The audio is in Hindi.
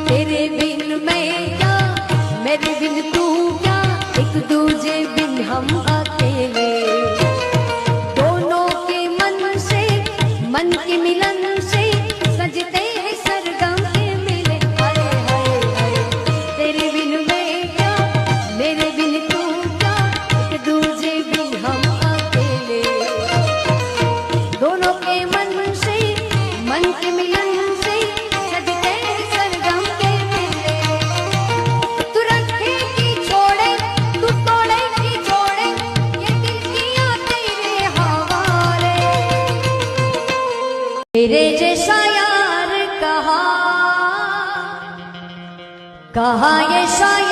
तेरे बिन मैं क्या, मेरे बिन तू क्या, एक दूजे बिन हम अकेले। दोनों के मन से, मन के मिलन से सजते हैं सरगम के मेले। हाय हाय हाय, तेरे बिन मैं क्या, मेरे बिन तू क्या, एक दूजे बिन हम अकेले। दोनों के मन से, मन के मिलन से सजते हैं सरगम के मेले। तू रखे की छोड़े, तू तोड़े की जोड़े, ये दिल किया तेरे हवाले। तेरे जैसा यार कहा ये शायर